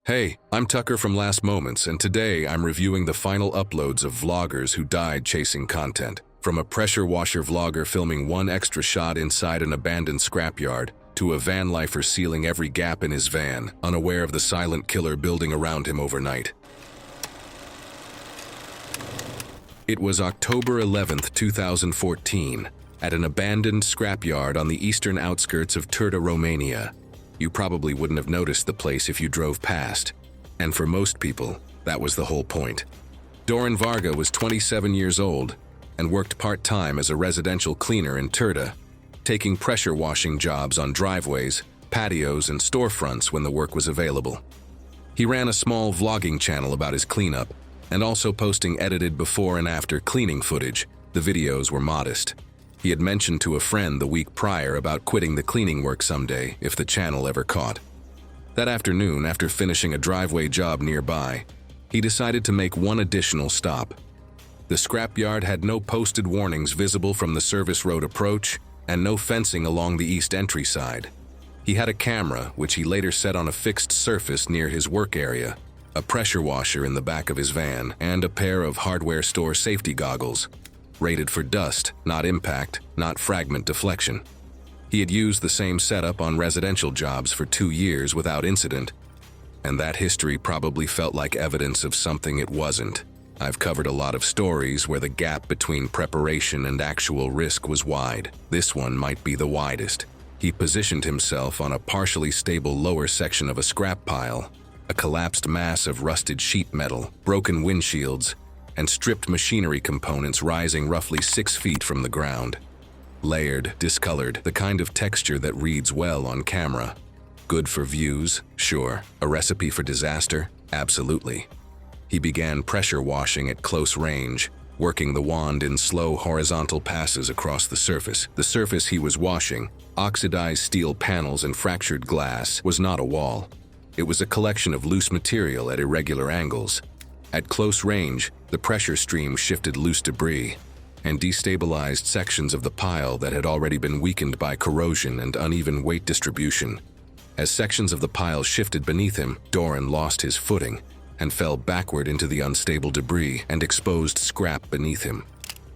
Hey, I'm Tucker from Last Moments, and today I'm reviewing the final uploads of vloggers who died chasing content. From a pressure washer vlogger filming one extra shot inside an abandoned scrapyard, to a van lifer sealing every gap in his van, unaware of the silent killer building around him overnight. It was October 11th, 2014, at an abandoned scrapyard on the eastern outskirts of Turda, Romania. You probably wouldn't have noticed the place if you drove past. And for most people, that was the whole point. Doran Varga was 27 years old and worked part-time as a residential cleaner in Turda, taking pressure washing jobs on driveways, patios, and storefronts when the work was available. He ran a small vlogging channel about his cleanup, and also posting edited before and after cleaning footage. The videos were modest. He had mentioned to a friend the week prior about quitting the cleaning work someday if the channel ever caught. That afternoon, after finishing a driveway job nearby, he decided to make one additional stop. The scrapyard had no posted warnings visible from the service road approach and no fencing along the east entry side. He had a camera, which he later set on a fixed surface near his work area, a pressure washer in the back of his van, and a pair of hardware store safety goggles, rated for dust, not impact, not fragment deflection. He had used the same setup on residential jobs for 2 years without incident, and that history probably felt like evidence of something it wasn't. I've covered a lot of stories where the gap between preparation and actual risk was wide. This one might be the widest. He positioned himself on a partially stable lower section of a scrap pile, a collapsed mass of rusted sheet metal, broken windshields, and stripped machinery components rising roughly 6 feet from the ground. Layered, discolored, the kind of texture that reads well on camera. Good for views? Sure. A recipe for disaster? Absolutely. He began pressure washing at close range, working the wand in slow horizontal passes across the surface. The surface he was washing, oxidized steel panels and fractured glass, was not a wall. It was a collection of loose material at irregular angles. At close range, the pressure stream shifted loose debris and destabilized sections of the pile that had already been weakened by corrosion and uneven weight distribution. As sections of the pile shifted beneath him, Doran lost his footing and fell backward into the unstable debris and exposed scrap beneath him.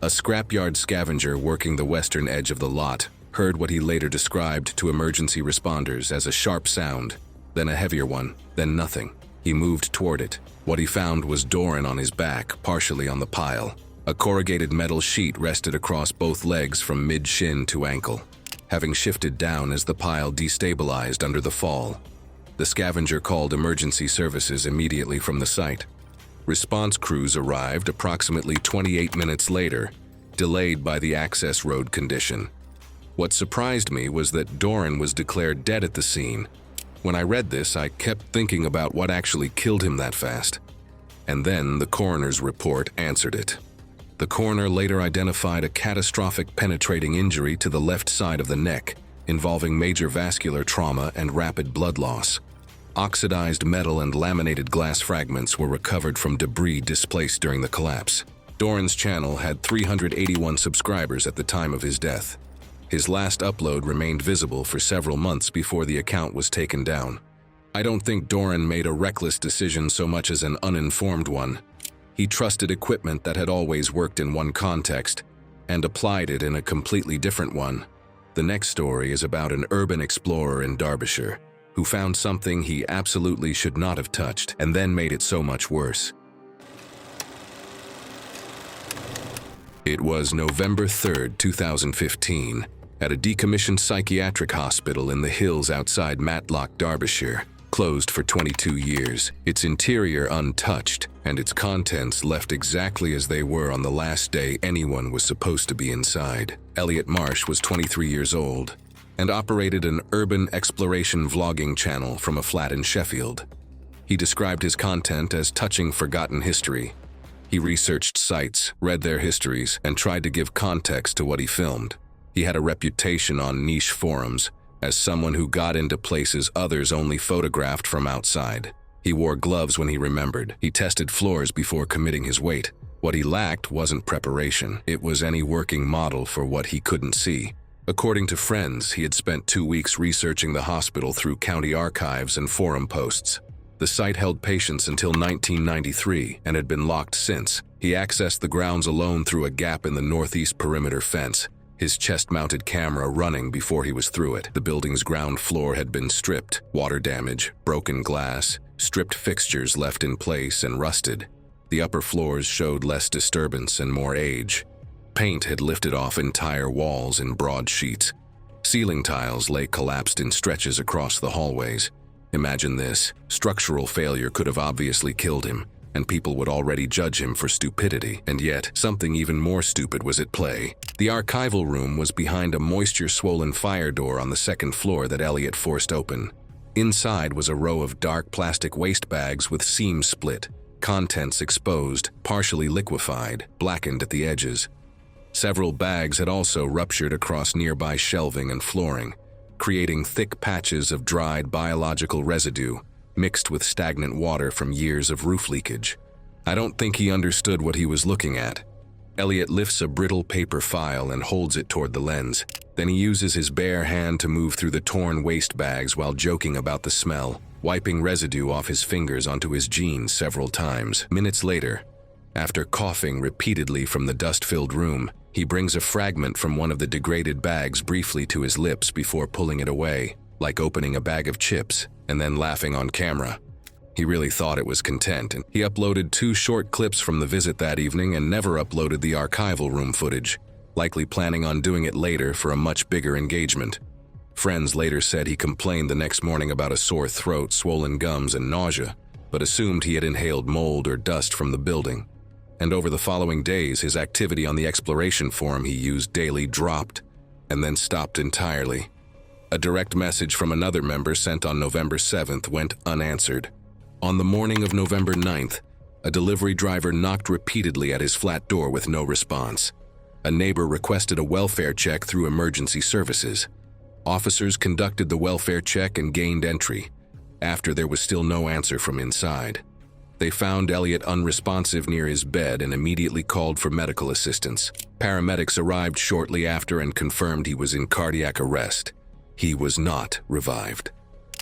A scrapyard scavenger working the western edge of the lot heard what he later described to emergency responders as a sharp sound, then a heavier one, then nothing. He moved toward it. What he found was Doran on his back, partially on the pile. A corrugated metal sheet rested across both legs from mid-shin to ankle, having shifted down as the pile destabilized under the fall. The scavenger called emergency services immediately from the site. Response crews arrived approximately 28 minutes later, delayed by the access road condition. What surprised me was that Doran was declared dead at the scene. When I read this, I kept thinking about what actually killed him that fast. And then the coroner's report answered it. The coroner later identified a catastrophic penetrating injury to the left side of the neck, involving major vascular trauma and rapid blood loss. Oxidized metal and laminated glass fragments were recovered from debris displaced during the collapse. Doran's channel had 381 subscribers at the time of his death. His last upload remained visible for several months before the account was taken down. I don't think Doran made a reckless decision so much as an uninformed one. He trusted equipment that had always worked in one context and applied it in a completely different one. The next story is about an urban explorer in Derbyshire who found something he absolutely should not have touched and then made it so much worse. It was November 3rd, 2015. At a decommissioned psychiatric hospital in the hills outside Matlock, Derbyshire, closed for 22 years, its interior untouched, and its contents left exactly as they were on the last day anyone was supposed to be inside. Elliot Marsh was 23 years old and operated an urban exploration vlogging channel from a flat in Sheffield. He described his content as touching forgotten history. He researched sites, read their histories, and tried to give context to what he filmed. He had a reputation on niche forums as someone who got into places others only photographed from outside. He wore gloves when he remembered. He tested floors before committing his weight. What he lacked wasn't preparation. It was any working model for what he couldn't see. According to friends, he had spent 2 weeks researching the hospital through county archives and forum posts. The site held patients until 1993 and had been locked since. He accessed the grounds alone through a gap in the northeast perimeter fence, his chest-mounted camera running before he was through it. The building's ground floor had been stripped, water damage, broken glass, stripped fixtures left in place and rusted. The upper floors showed less disturbance and more age. Paint had lifted off entire walls in broad sheets. Ceiling tiles lay collapsed in stretches across the hallways. Imagine this: structural failure could have obviously killed him, and people would already judge him for stupidity. And yet, something even more stupid was at play. The archival room was behind a moisture-swollen fire door on the second floor that Elliot forced open. Inside was a row of dark plastic waste bags with seams split, contents exposed, partially liquefied, blackened at the edges. Several bags had also ruptured across nearby shelving and flooring, creating thick patches of dried biological residue mixed with stagnant water from years of roof leakage. I don't think he understood what he was looking at. Elliot lifts a brittle paper file and holds it toward the lens. Then he uses his bare hand to move through the torn waste bags while joking about the smell, wiping residue off his fingers onto his jeans several times. Minutes later, after coughing repeatedly from the dust-filled room, he brings a fragment from one of the degraded bags briefly to his lips before pulling it away, like opening a bag of chips, and then laughing on camera. He really thought it was content, and he uploaded 2 short clips from the visit that evening and never uploaded the archival room footage, likely planning on doing it later for a much bigger engagement. Friends later said he complained the next morning about a sore throat, swollen gums, and nausea, but assumed he had inhaled mold or dust from the building. And over the following days, his activity on the exploration forum he used daily dropped, and then stopped entirely. A direct message from another member sent on November 7th went unanswered. On the morning of November 9th, a delivery driver knocked repeatedly at his flat door with no response. A neighbor requested a welfare check through emergency services. Officers conducted the welfare check and gained entry, after there was still no answer from inside. They found Elliot unresponsive near his bed and immediately called for medical assistance. Paramedics arrived shortly after and confirmed he was in cardiac arrest. He was not revived.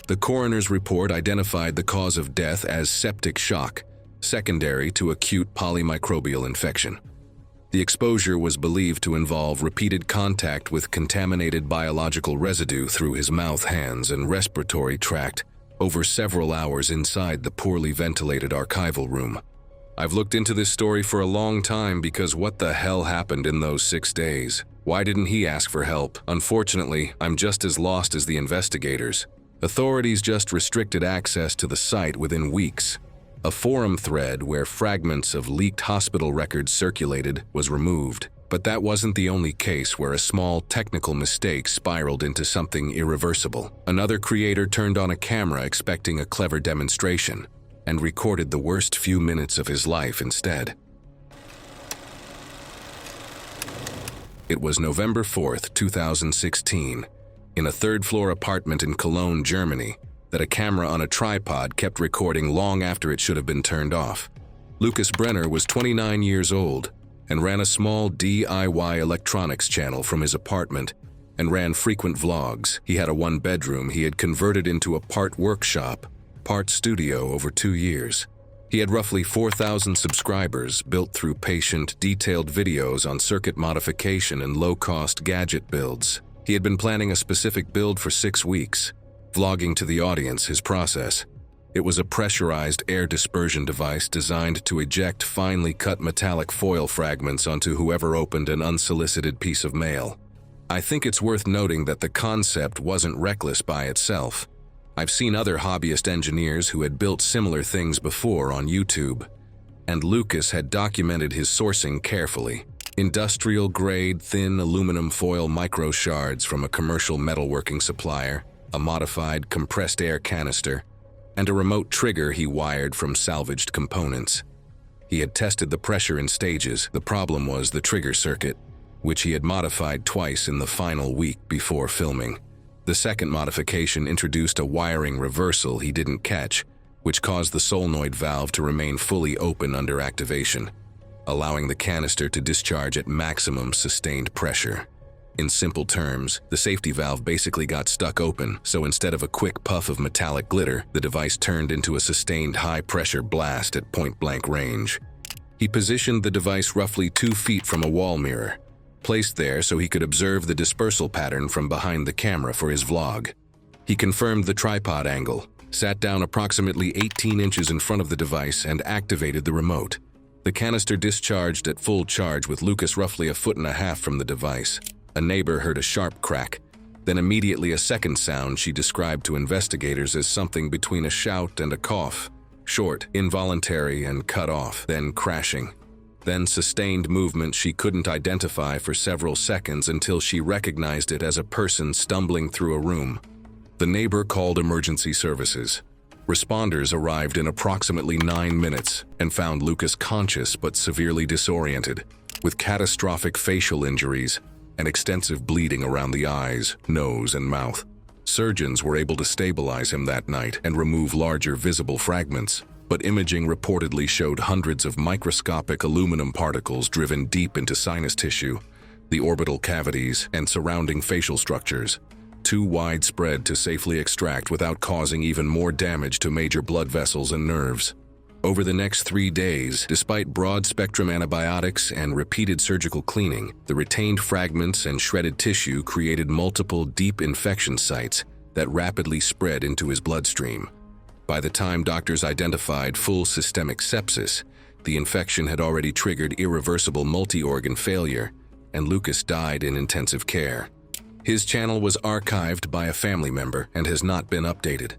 The coroner's report identified the cause of death as septic shock, secondary to acute polymicrobial infection. The exposure was believed to involve repeated contact with contaminated biological residue through his mouth, hands, and respiratory tract over several hours inside the poorly ventilated archival room. I've looked into this story for a long time because what the hell happened in those 6 days? Why didn't he ask for help? Unfortunately, I'm just as lost as the investigators. Authorities just restricted access to the site within weeks. A forum thread where fragments of leaked hospital records circulated was removed. But that wasn't the only case where a small technical mistake spiraled into something irreversible. Another creator turned on a camera expecting a clever demonstration and recorded the worst few minutes of his life instead. It was November 4th, 2016, in a third-floor apartment in Cologne, Germany, that a camera on a tripod kept recording long after it should have been turned off. Lucas Brenner was 29 years old and ran a small DIY electronics channel from his apartment and ran frequent vlogs. He had a one-bedroom he had converted into a part workshop, part studio over 2 years. He had roughly 4,000 subscribers built through patient, detailed videos on circuit modification and low-cost gadget builds. He had been planning a specific build for 6 weeks, vlogging to the audience his process. It was a pressurized air dispersion device designed to eject finely cut metallic foil fragments onto whoever opened an unsolicited piece of mail. I think it's worth noting that the concept wasn't reckless by itself. I've seen other hobbyist engineers who had built similar things before on YouTube, and Lucas had documented his sourcing carefully. Industrial-grade thin aluminum foil micro shards from a commercial metalworking supplier, a modified compressed air canister, and a remote trigger he wired from salvaged components. He had tested the pressure in stages. The problem was the trigger circuit, which he had modified twice in the final week before filming. The second modification introduced a wiring reversal he didn't catch, which caused the solenoid valve to remain fully open under activation, allowing the canister to discharge at maximum sustained pressure. In simple terms, the safety valve basically got stuck open, so instead of a quick puff of metallic glitter, the device turned into a sustained high-pressure blast at point-blank range. He positioned the device roughly 2 feet from a wall mirror, placed there so he could observe the dispersal pattern from behind the camera for his vlog. He confirmed the tripod angle, sat down approximately 18 inches in front of the device, and activated the remote. The canister discharged at full charge with Lucas roughly 1.5 feet from the device. A neighbor heard a sharp crack, then immediately a second sound she described to investigators as something between a shout and a cough. Short, involuntary, and cut off, then crashing. Then sustained movement she couldn't identify for several seconds until she recognized it as a person stumbling through a room. The neighbor called emergency services. Responders arrived in approximately 9 minutes and found Lucas conscious but severely disoriented, with catastrophic facial injuries and extensive bleeding around the eyes, nose, and mouth. Surgeons were able to stabilize him that night and remove larger visible fragments, but imaging reportedly showed hundreds of microscopic aluminum particles driven deep into sinus tissue, the orbital cavities, and surrounding facial structures, too widespread to safely extract without causing even more damage to major blood vessels and nerves. Over the next 3 days, despite broad-spectrum antibiotics and repeated surgical cleaning, the retained fragments and shredded tissue created multiple deep infection sites that rapidly spread into his bloodstream. By the time doctors identified full systemic sepsis, the infection had already triggered irreversible multi-organ failure, and Lucas died in intensive care. His channel was archived by a family member and has not been updated.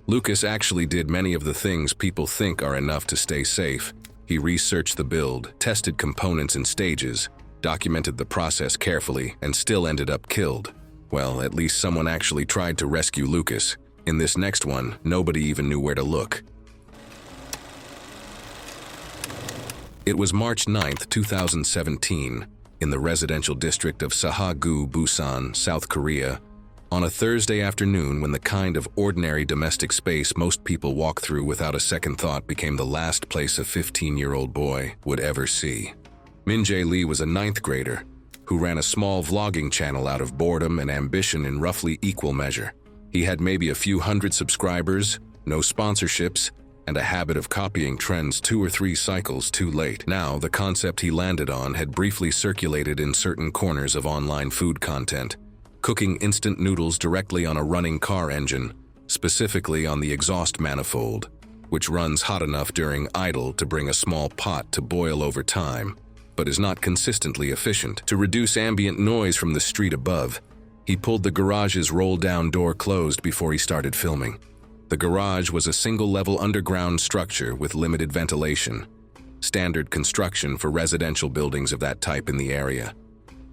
Lucas actually did many of the things people think are enough to stay safe. He researched the build, tested components in stages, documented the process carefully, and still ended up killed. Well, at least someone actually tried to rescue Lucas. In this next one, nobody even knew where to look. It was March 9th, 2017, in the residential district of Sahagu, Busan, South Korea, on a Thursday afternoon when the kind of ordinary domestic space most people walk through without a second thought became the last place a 15-year-old boy would ever see. Min-jae Lee was a 9th grader who ran a small vlogging channel out of boredom and ambition in roughly equal measure. He had maybe a few hundred subscribers, no sponsorships, and a habit of copying trends 2 or 3 cycles too late. Now, the concept he landed on had briefly circulated in certain corners of online food content, cooking instant noodles directly on a running car engine, specifically on the exhaust manifold, which runs hot enough during idle to bring a small pot to boil over time, but is not consistently efficient. To reduce ambient noise from the street above, he pulled the garage's roll-down door closed before he started filming. The garage was a single-level underground structure with limited ventilation, standard construction for residential buildings of that type in the area.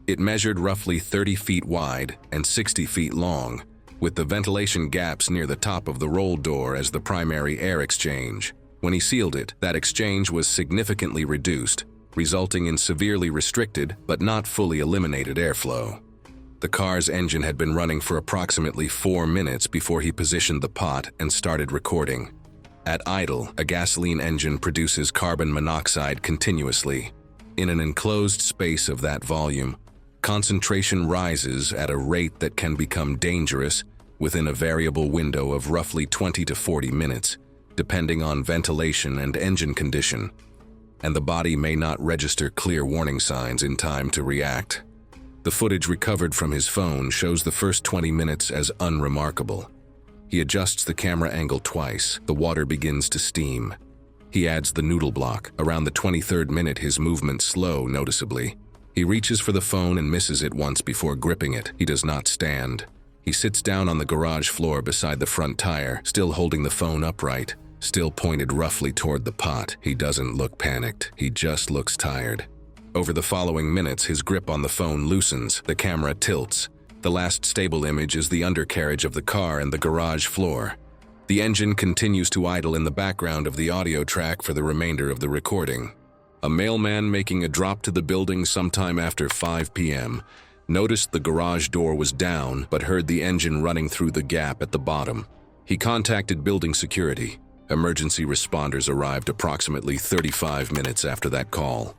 It measured roughly 30 feet wide and 60 feet long, with the ventilation gaps near the top of the roll door as the primary air exchange. When he sealed it, that exchange was significantly reduced, resulting in severely restricted but not fully eliminated airflow. The car's engine had been running for approximately 4 minutes before he positioned the pot and started recording. At idle, a gasoline engine produces carbon monoxide continuously. In an enclosed space of that volume, concentration rises at a rate that can become dangerous within a variable window of roughly 20 to 40 minutes, depending on ventilation and engine condition, and the body may not register clear warning signs in time to react. The footage recovered from his phone shows the first 20 minutes as unremarkable. He adjusts the camera angle twice. The water begins to steam. He adds the noodle block. Around the 23rd minute, his movements slow noticeably. He reaches for the phone and misses it once before gripping it. He does not stand. He sits down on the garage floor beside the front tire, still holding the phone upright, still pointed roughly toward the pot. He doesn't look panicked. He just looks tired. Over the following minutes, his grip on the phone loosens. The camera tilts. The last stable image is the undercarriage of the car and the garage floor. The engine continues to idle in the background of the audio track for the remainder of the recording. A mailman making a drop to the building sometime after 5 p.m. noticed the garage door was down but heard the engine running through the gap at the bottom. He contacted building security. Emergency responders arrived approximately 35 minutes after that call.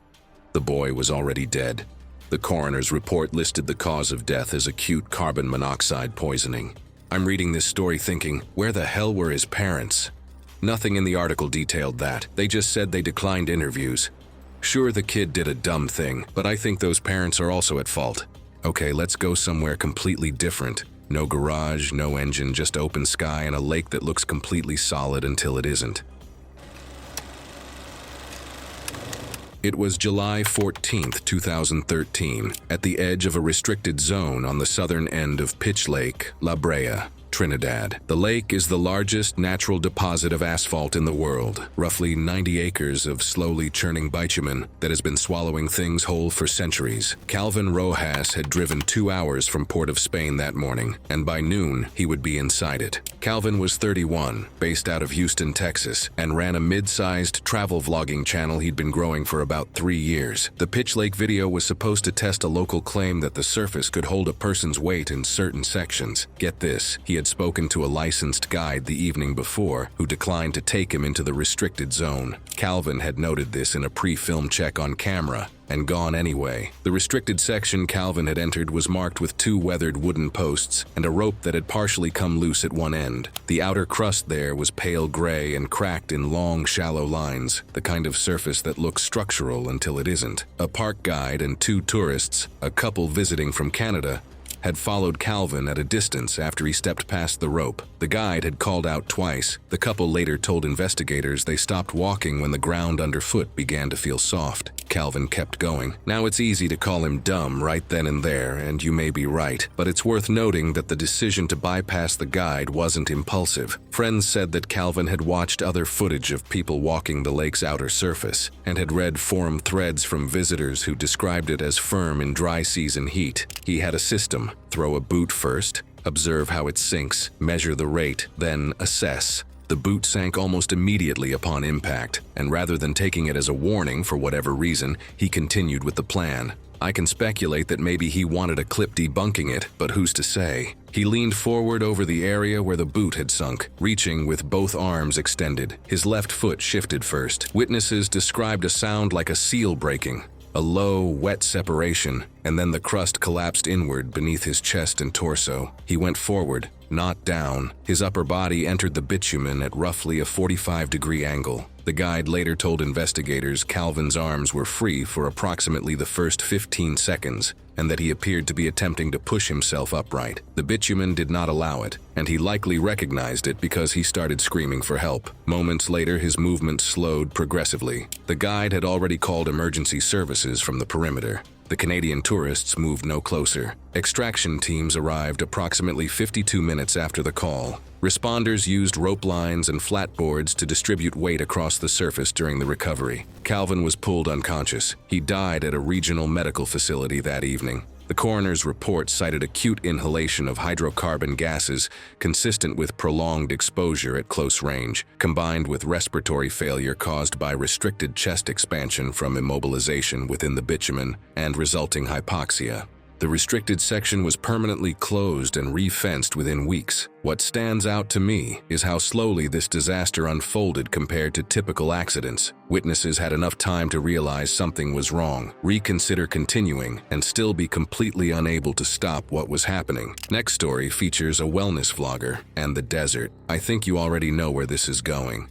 The boy was already dead. The coroner's report listed the cause of death as acute carbon monoxide poisoning. I'm reading this story thinking, where the hell were his parents? Nothing in the article detailed that. They just said they declined interviews. Sure, the kid did a dumb thing, but I think those parents are also at fault. Okay, let's go somewhere completely different. No garage, no engine, just open sky and a lake that looks completely solid until it isn't. It was July 14th, 2013, at the edge of a restricted zone on the southern end of Pitch Lake, La Brea, Trinidad. The lake is the largest natural deposit of asphalt in the world, roughly 90 acres of slowly churning bitumen that has been swallowing things whole for centuries. Calvin Rojas had driven 2 hours from Port of Spain that morning, and by noon, he would be inside it. Calvin was 31, based out of Houston, Texas, and ran a mid-sized travel vlogging channel he'd been growing for about 3 years. The Pitch Lake video was supposed to test a local claim that the surface could hold a person's weight in certain sections. Get this, he had spoken to a licensed guide the evening before who declined to take him into the restricted zone. Calvin had noted this in a pre-film check on camera and gone anyway. The restricted section Calvin had entered was marked with 2 weathered wooden posts and a rope that had partially come loose at one end. The outer crust there was pale gray and cracked in long, shallow lines, the kind of surface that looks structural until it isn't. A park guide and 2 tourists, a couple visiting from Canada, had followed Calvin at a distance after he stepped past the rope. The guide had called out twice. The couple later told investigators they stopped walking when the ground underfoot began to feel soft. Calvin kept going. Now it's easy to call him dumb right then and there, and you may be right, but it's worth noting that the decision to bypass the guide wasn't impulsive. Friends said that Calvin had watched other footage of people walking the lake's outer surface, and had read forum threads from visitors who described it as firm in dry season heat. He had a system. Throw a boot first, observe how it sinks, measure the rate, then assess. The boot sank almost immediately upon impact, and rather than taking it as a warning for whatever reason, he continued with the plan. I can speculate that maybe he wanted a clip debunking it, but who's to say? He leaned forward over the area where the boot had sunk, reaching with both arms extended. His left foot shifted first. Witnesses described a sound like a seal breaking. A low, wet separation, and then the crust collapsed inward beneath his chest and torso. He went forward, not down. His upper body entered the bitumen at roughly a 45-degree angle. The guide later told investigators Calvin's arms were free for approximately the first 15 seconds, and that he appeared to be attempting to push himself upright. The bitumen did not allow it, and he likely recognized it because he started screaming for help. Moments later, his movement slowed progressively. The guide had already called emergency services from the perimeter. The Canadian tourists moved no closer. Extraction teams arrived approximately 52 minutes after the call. Responders used rope lines and flatboards to distribute weight across the surface during the recovery. Calvin was pulled unconscious. He died at a regional medical facility that evening. The coroner's report cited acute inhalation of hydrocarbon gases consistent with prolonged exposure at close range, combined with respiratory failure caused by restricted chest expansion from immobilization within the bitumen and resulting hypoxia. The restricted section was permanently closed and re-fenced within weeks. What stands out to me is how slowly this disaster unfolded compared to typical accidents. Witnesses had enough time to realize something was wrong, reconsider continuing, and still be completely unable to stop what was happening. Next story features a wellness vlogger and the desert. I think you already know where this is going.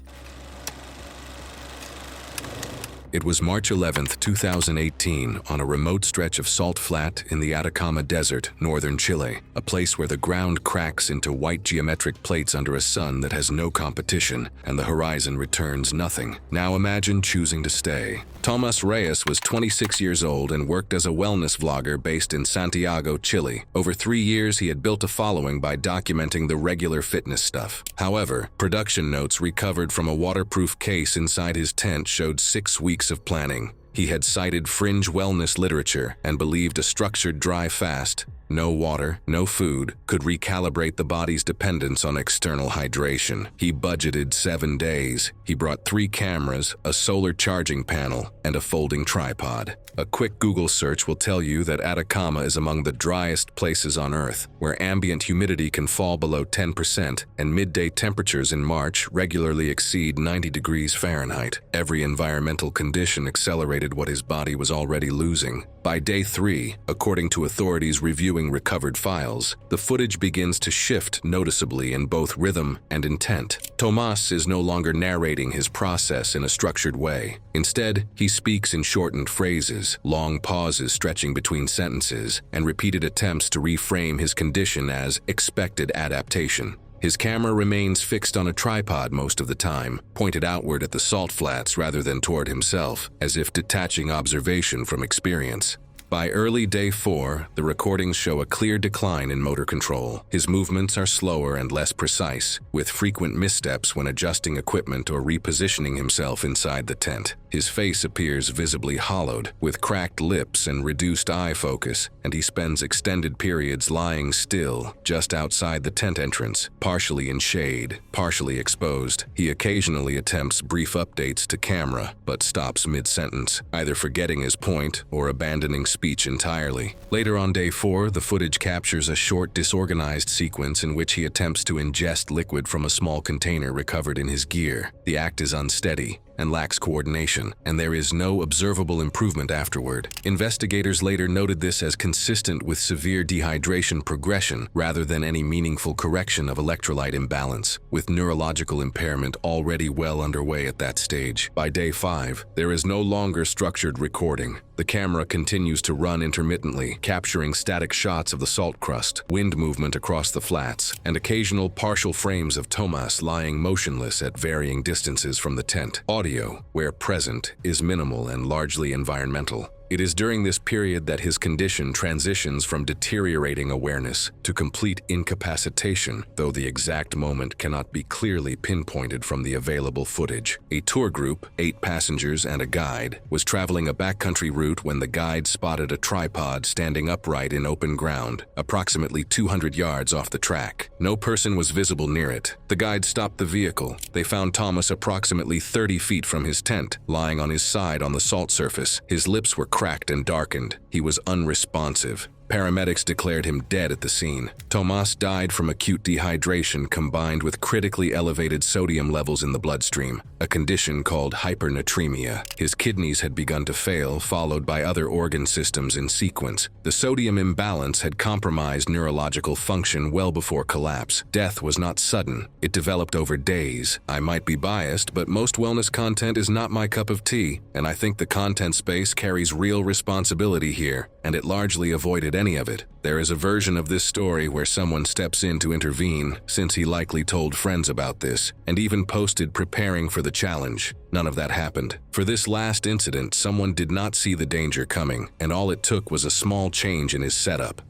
It was March 11, 2018, on a remote stretch of salt flat in the Atacama Desert, northern Chile, a place where the ground cracks into white geometric plates under a sun that has no competition, and the horizon returns nothing. Now imagine choosing to stay. Tomas Reyes was 26 years old and worked as a wellness vlogger based in Santiago, Chile. Over 3 years, he had built a following by documenting the regular fitness stuff. However, production notes recovered from a waterproof case inside his tent showed 6 weeks of planning. He had cited fringe wellness literature and believed a structured dry fast, no water, no food, could recalibrate the body's dependence on external hydration. He budgeted 7 days. He brought 3 cameras, a solar charging panel, and a folding tripod. A quick Google search will tell you that Atacama is among the driest places on Earth, where ambient humidity can fall below 10% and midday temperatures in March regularly exceed 90 degrees Fahrenheit. Every environmental condition accelerated what his body was already losing. By day 3, according to authorities reviewing recovered files, the footage begins to shift noticeably in both rhythm and intent. Tomas is no longer narrating his process in a structured way. Instead, he speaks in shortened phrases, long pauses stretching between sentences, and repeated attempts to reframe his condition as expected adaptation. His camera remains fixed on a tripod most of the time, pointed outward at the salt flats rather than toward himself, as if detaching observation from experience. By early day 4, the recordings show a clear decline in motor control. His movements are slower and less precise, with frequent missteps when adjusting equipment or repositioning himself inside the tent. His face appears visibly hollowed, with cracked lips and reduced eye focus, and he spends extended periods lying still, just outside the tent entrance, partially in shade, partially exposed. He occasionally attempts brief updates to camera, but stops mid-sentence, either forgetting his point or abandoning speech entirely. Later on day 4, the footage captures a short, disorganized sequence in which he attempts to ingest liquid from a small container recovered in his gear. The act is unsteady and lacks coordination, and there is no observable improvement afterward. Investigators later noted this as consistent with severe dehydration progression rather than any meaningful correction of electrolyte imbalance, with neurological impairment already well underway at that stage. By day 5, there is no longer structured recording. The camera continues to run intermittently, capturing static shots of the salt crust, wind movement across the flats, and occasional partial frames of Tomas lying motionless at varying distances from the tent. Audio, where present, is minimal and largely environmental. It is during this period that his condition transitions from deteriorating awareness to complete incapacitation, though the exact moment cannot be clearly pinpointed from the available footage. A tour group, 8 passengers and a guide, was traveling a backcountry route when the guide spotted a tripod standing upright in open ground, approximately 200 yards off the track. No person was visible near it. The guide stopped the vehicle. They found Thomas approximately 30 feet from his tent, lying on his side on the salt surface. His lips were cracked and darkened. He was unresponsive. Paramedics declared him dead at the scene. Tomas died from acute dehydration combined with critically elevated sodium levels in the bloodstream, a condition called hypernatremia. His kidneys had begun to fail, followed by other organ systems in sequence. The sodium imbalance had compromised neurological function well before collapse. Death was not sudden. It developed over days. I might be biased, but most wellness content is not my cup of tea, and I think the content space carries real responsibility here, and it largely avoided any of it. There is a version of this story where someone steps in to intervene, since he likely told friends about this, and even posted preparing for the challenge. None of that happened. For this last incident, someone did not see the danger coming, and all it took was a small change in his setup.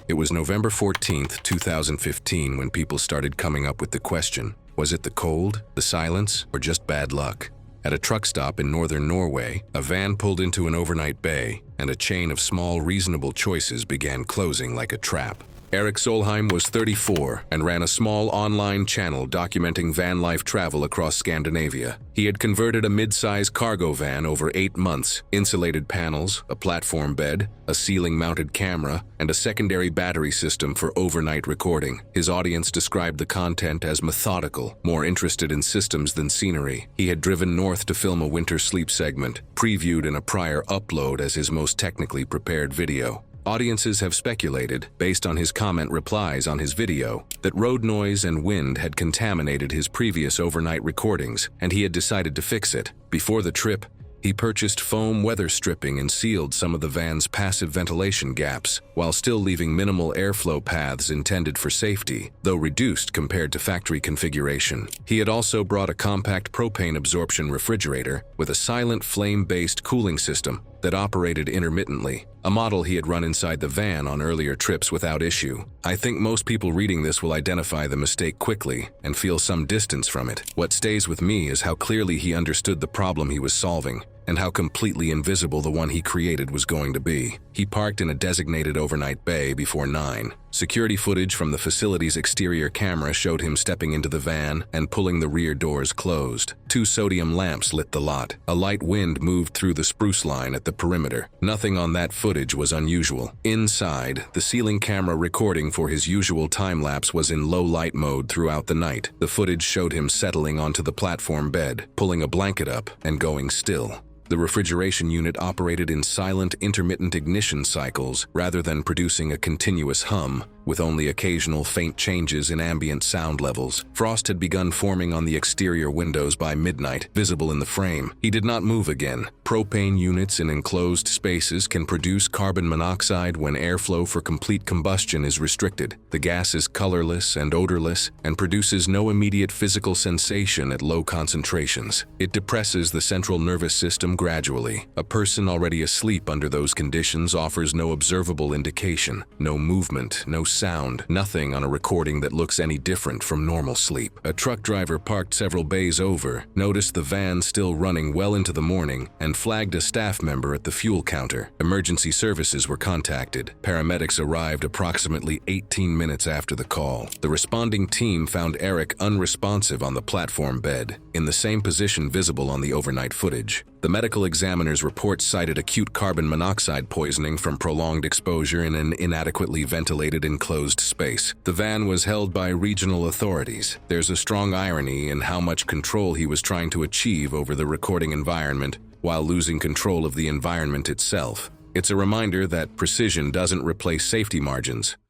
It was November 14th, 2015 when people started coming up with the question, was it the cold, the silence, or just bad luck? At a truck stop in northern Norway, a van pulled into an overnight bay, and a chain of small, reasonable choices began closing like a trap. Eric Solheim was 34 and ran a small online channel documenting van life travel across Scandinavia. He had converted a mid-size cargo van over 8 months, insulated panels, a platform bed, a ceiling-mounted camera, and a secondary battery system for overnight recording. His audience described the content as methodical, more interested in systems than scenery. He had driven north to film a winter sleep segment, previewed in a prior upload as his most technically prepared video. Audiences have speculated, based on his comment replies on his video, that road noise and wind had contaminated his previous overnight recordings, and he had decided to fix it. Before the trip, he purchased foam weather stripping and sealed some of the van's passive ventilation gaps, while still leaving minimal airflow paths intended for safety, though reduced compared to factory configuration. He had also brought a compact propane absorption refrigerator with a silent flame-based cooling system that operated intermittently, a model he had run inside the van on earlier trips without issue. I think most people reading this will identify the mistake quickly and feel some distance from it. What stays with me is how clearly he understood the problem he was solving. and how completely invisible the one he created was going to be. He parked in a designated overnight bay before 9. Security footage from the facility's exterior camera showed him stepping into the van and pulling the rear doors closed. 2 sodium lamps lit the lot. A light wind moved through the spruce line at the perimeter. Nothing on that footage was unusual. Inside, the ceiling camera recording for his usual time-lapse was in low-light mode throughout the night. The footage showed him settling onto the platform bed, pulling a blanket up, and going still. The refrigeration unit operated in silent, intermittent ignition cycles rather than producing a continuous hum, with only occasional faint changes in ambient sound levels. Frost had begun forming on the exterior windows by midnight, visible in the frame. He did not move again. Propane units in enclosed spaces can produce carbon monoxide when airflow for complete combustion is restricted. The gas is colorless and odorless and produces no immediate physical sensation at low concentrations. It depresses the central nervous system gradually. A person already asleep under those conditions offers no observable indication, no movement, no sound, nothing on a recording that looks any different from normal sleep. A truck driver parked several bays over, noticed the van still running well into the morning, and flagged a staff member at the fuel counter. Emergency services were contacted. Paramedics arrived approximately 18 minutes after the call. The responding team found Eric unresponsive on the platform bed, in the same position visible on the overnight footage. The medical examiner's report cited acute carbon monoxide poisoning from prolonged exposure in an inadequately ventilated enclosed space. The van was held by regional authorities. There's a strong irony in how much control he was trying to achieve over the recording environment while losing control of the environment itself. It's a reminder that precision doesn't replace safety margins.